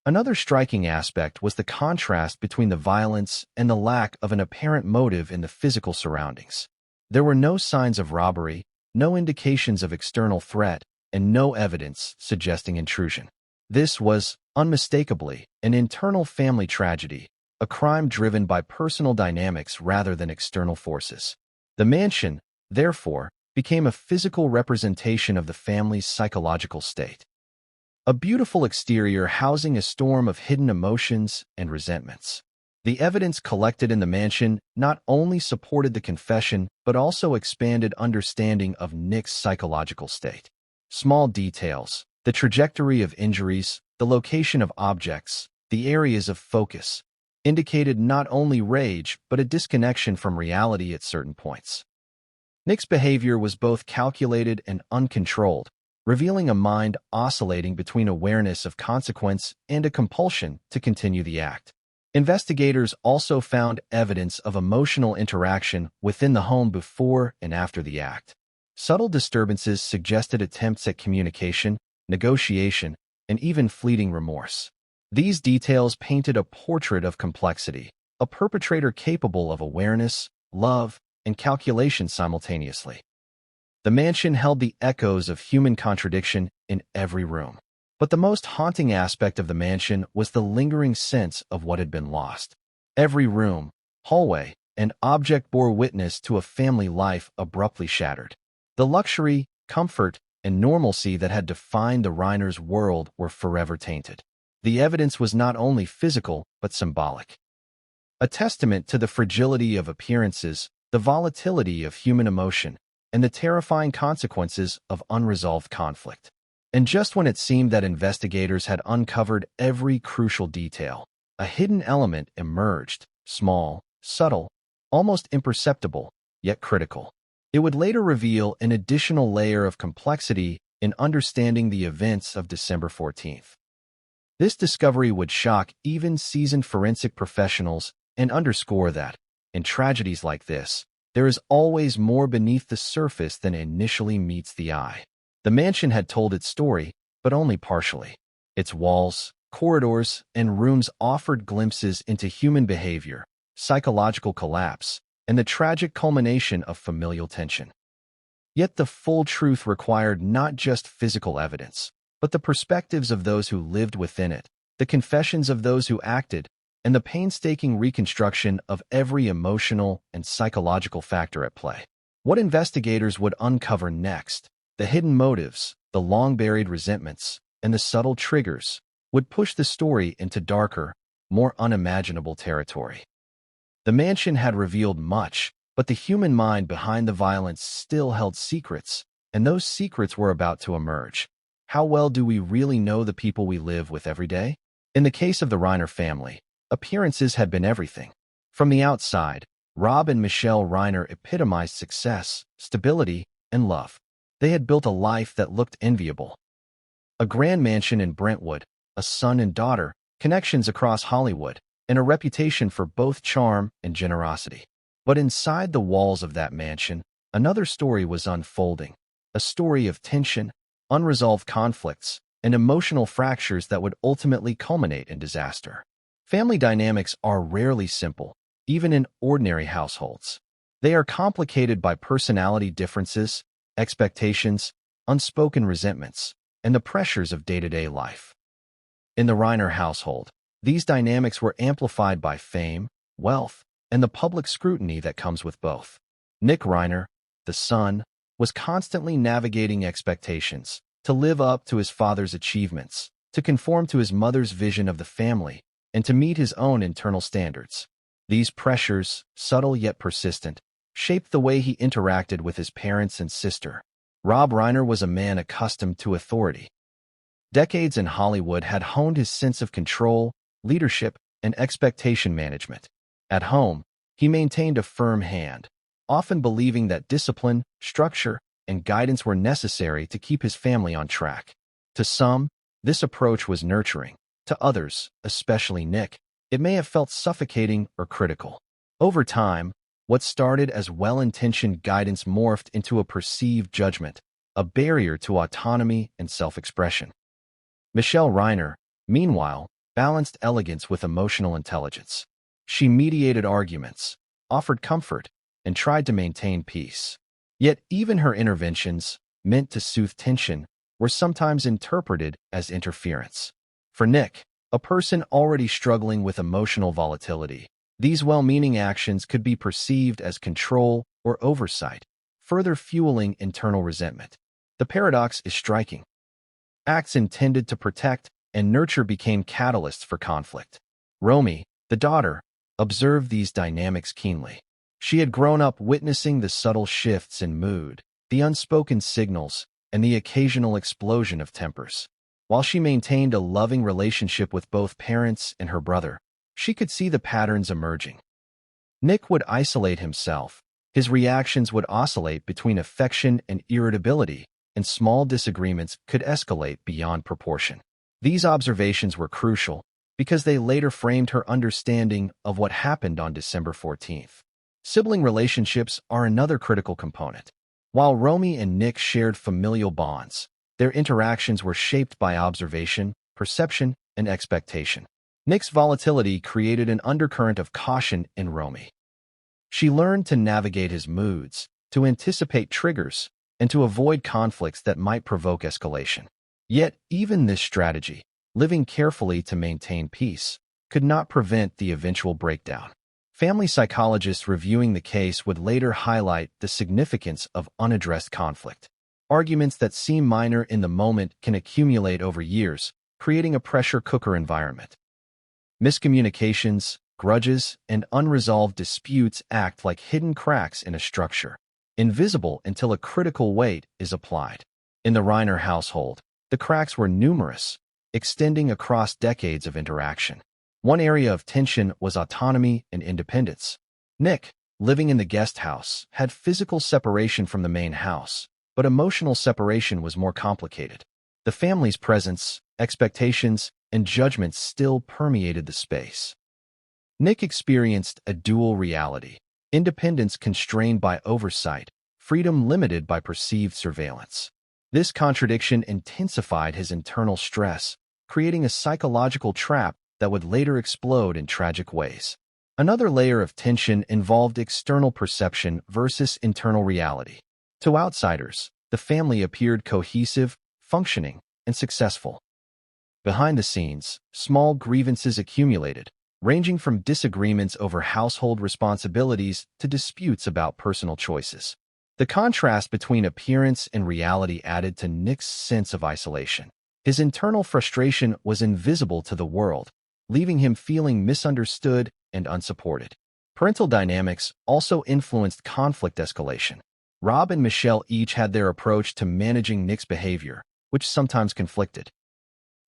Speaker 1: Another striking aspect was the contrast between the violence and the lack of an apparent motive in the physical surroundings. There were no signs of robbery, no indications of external threat, and no evidence suggesting intrusion. This was, unmistakably, an internal family tragedy, a crime driven by personal dynamics rather than external forces. The mansion, therefore, became a physical representation of the family's psychological state. A beautiful exterior housing a storm of hidden emotions and resentments. The evidence collected in the mansion not only supported the confession but also expanded understanding of Nick's psychological state. Small details, the trajectory of injuries, the location of objects, the areas of focus, indicated not only rage but a disconnection from reality at certain points. Nick's behavior was both calculated and uncontrolled, revealing a mind oscillating between awareness of consequence and a compulsion to continue the act. Investigators also found evidence of emotional interaction within the home before and after the act. Subtle disturbances suggested attempts at communication, negotiation, and even fleeting remorse. These details painted a portrait of complexity, a perpetrator capable of awareness, love, and calculation simultaneously. The mansion held the echoes of human contradiction in every room. But the most haunting aspect of the mansion was the lingering sense of what had been lost. Every room, hallway, and object bore witness to a family life abruptly shattered. The luxury, comfort, and normalcy that had defined the Reiners' world were forever tainted. The evidence was not only physical but symbolic. A testament to the fragility of appearances, the volatility of human emotion, and the terrifying consequences of unresolved conflict. And just when it seemed that investigators had uncovered every crucial detail, a hidden element emerged, small, subtle, almost imperceptible, yet critical. It would later reveal an additional layer of complexity in understanding the events of December 14th. This discovery would shock even seasoned forensic professionals and underscore that, in tragedies like this, there is always more beneath the surface than initially meets the eye. The mansion had told its story, but only partially. Its walls, corridors, and rooms offered glimpses into human behavior, psychological collapse, and the tragic culmination of familial tension. Yet the full truth required not just physical evidence, but the perspectives of those who lived within it, the confessions of those who acted, and the painstaking reconstruction of every emotional and psychological factor at play. What investigators would uncover next, the hidden motives, the long-buried resentments, and the subtle triggers, would push the story into darker, more unimaginable territory. The mansion had revealed much, but the human mind behind the violence still held secrets, and those secrets were about to emerge. How well do we really know the people we live with every day? In the case of the Reiner family, appearances had been everything. From the outside, Rob and Michelle Reiner epitomized success, stability, and love. They had built a life that looked enviable. A grand mansion in Brentwood, a son and daughter, connections across Hollywood, and a reputation for both charm and generosity. But inside the walls of that mansion, another story was unfolding, a story of tension, unresolved conflicts, and emotional fractures that would ultimately culminate in disaster. Family dynamics are rarely simple, even in ordinary households. They are complicated by personality differences, expectations, unspoken resentments, and the pressures of day-to-day life. In the Reiner household, these dynamics were amplified by fame, wealth, and the public scrutiny that comes with both. Nick Reiner, the son, was constantly navigating expectations, to live up to his father's achievements, to conform to his mother's vision of the family, and to meet his own internal standards. These pressures, subtle yet persistent, shaped the way he interacted with his parents and sister. Rob Reiner was a man accustomed to authority. Decades in Hollywood had honed his sense of control, leadership, and expectation management. At home, he maintained a firm hand, often believing that discipline, structure, and guidance were necessary to keep his family on track. To some, this approach was nurturing. To others, especially Nick, it may have felt suffocating or critical. Over time, what started as well-intentioned guidance morphed into a perceived judgment, a barrier to autonomy and self-expression. Michelle Reiner, meanwhile, balanced elegance with emotional intelligence. She mediated arguments, offered comfort, and tried to maintain peace. Yet even her interventions, meant to soothe tension, were sometimes interpreted as interference. For Nick, a person already struggling with emotional volatility, these well-meaning actions could be perceived as control or oversight, further fueling internal resentment. The paradox is striking. Acts intended to protect and nurture became catalysts for conflict. Romy, the daughter, observed these dynamics keenly. She had grown up witnessing the subtle shifts in mood, the unspoken signals, and the occasional explosion of tempers. While she maintained a loving relationship with both parents and her brother, she could see the patterns emerging. Nick would isolate himself. His reactions would oscillate between affection and irritability, and small disagreements could escalate beyond proportion. These observations were crucial because they later framed her understanding of what happened on December 14th. Sibling relationships are another critical component. While Romy and Nick shared familial bonds, their interactions were shaped by observation, perception, and expectation. Nick's volatility created an undercurrent of caution in Romy. She learned to navigate his moods, to anticipate triggers, and to avoid conflicts that might provoke escalation. Yet, even this strategy, living carefully to maintain peace, could not prevent the eventual breakdown. Family psychologists reviewing the case would later highlight the significance of unaddressed conflict. Arguments that seem minor in the moment can accumulate over years, creating a pressure cooker environment. Miscommunications, grudges, and unresolved disputes act like hidden cracks in a structure, invisible until a critical weight is applied. In the Reiner household, the cracks were numerous, extending across decades of interaction. One area of tension was autonomy and independence. Nick, living in the guest house, had physical separation from the main house, but emotional separation was more complicated. The family's presence, expectations, and judgments still permeated the space. Nick experienced a dual reality: independence constrained by oversight, freedom limited by perceived surveillance. This contradiction intensified his internal stress, creating a psychological trap that would later explode in tragic ways. Another layer of tension involved external perception versus internal reality. To outsiders, the family appeared cohesive, functioning, and successful. Behind the scenes, small grievances accumulated, ranging from disagreements over household responsibilities to disputes about personal choices. The contrast between appearance and reality added to Nick's sense of isolation. His internal frustration was invisible to the world, leaving him feeling misunderstood and unsupported. Parental dynamics also influenced conflict escalation. Rob and Michelle each had their approach to managing Nick's behavior, which sometimes conflicted.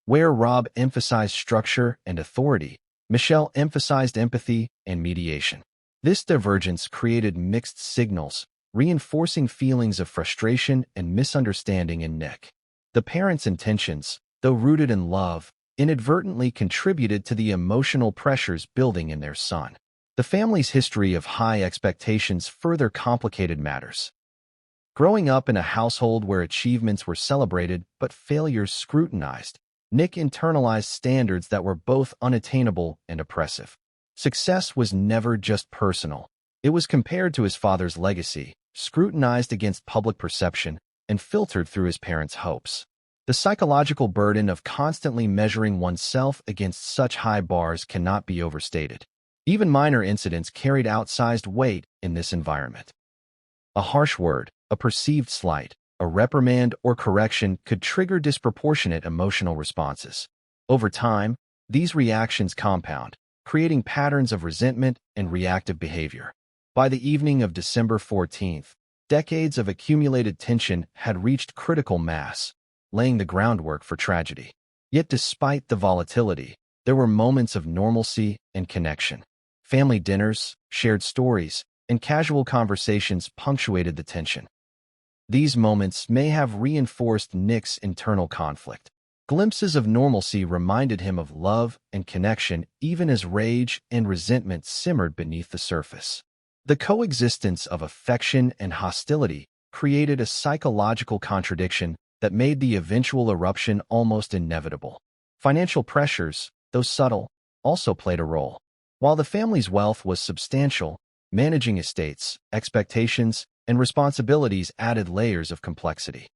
Speaker 1: Where Rob emphasized structure and authority, Michelle emphasized empathy and mediation. This divergence created mixed signals, reinforcing feelings of frustration and misunderstanding in Nick. The parents' intentions, though rooted in love, inadvertently contributed to the emotional pressures building in their son. The family's history of high expectations further complicated matters. Growing up in a household where achievements were celebrated but failures scrutinized, Nick internalized standards that were both unattainable and oppressive. Success was never just personal. It was compared to his father's legacy, scrutinized against public perception, and filtered through his parents' hopes. The psychological burden of constantly measuring oneself against such high bars cannot be overstated. Even minor incidents carried outsized weight in this environment. A harsh word, a perceived slight, a reprimand or correction could trigger disproportionate emotional responses. Over time, these reactions compound, creating patterns of resentment and reactive behavior. By the evening of December 14th, decades of accumulated tension had reached critical mass, laying the groundwork for tragedy. Yet despite the volatility, there were moments of normalcy and connection. Family dinners, shared stories, and casual conversations punctuated the tension. These moments may have reinforced Nick's internal conflict. Glimpses of normalcy reminded him of love and connection even as rage and resentment simmered beneath the surface. The coexistence of affection and hostility created a psychological contradiction that made the eventual eruption almost inevitable. Financial pressures, though subtle, also played a role. While the family's wealth was substantial, managing estates, expectations, and responsibilities added layers of complexity.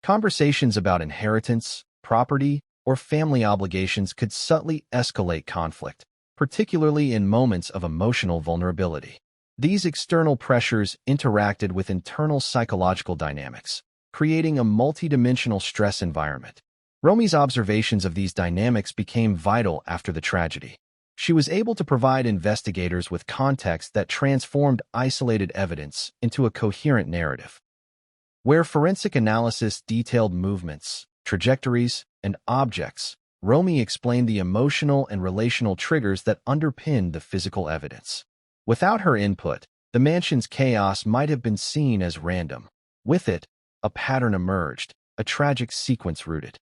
Speaker 1: Conversations about inheritance, property, or family obligations could subtly escalate conflict, particularly in moments of emotional vulnerability. These external pressures interacted with internal psychological dynamics, creating a multidimensional stress environment. Romy's observations of these dynamics became vital after the tragedy. She was able to provide investigators with context that transformed isolated evidence into a coherent narrative. Where forensic analysis detailed movements, trajectories, and objects, Romy explained the emotional and relational triggers that underpinned the physical evidence. Without her input, the mansion's chaos might have been seen as random. With it, a pattern emerged, a tragic sequence rooted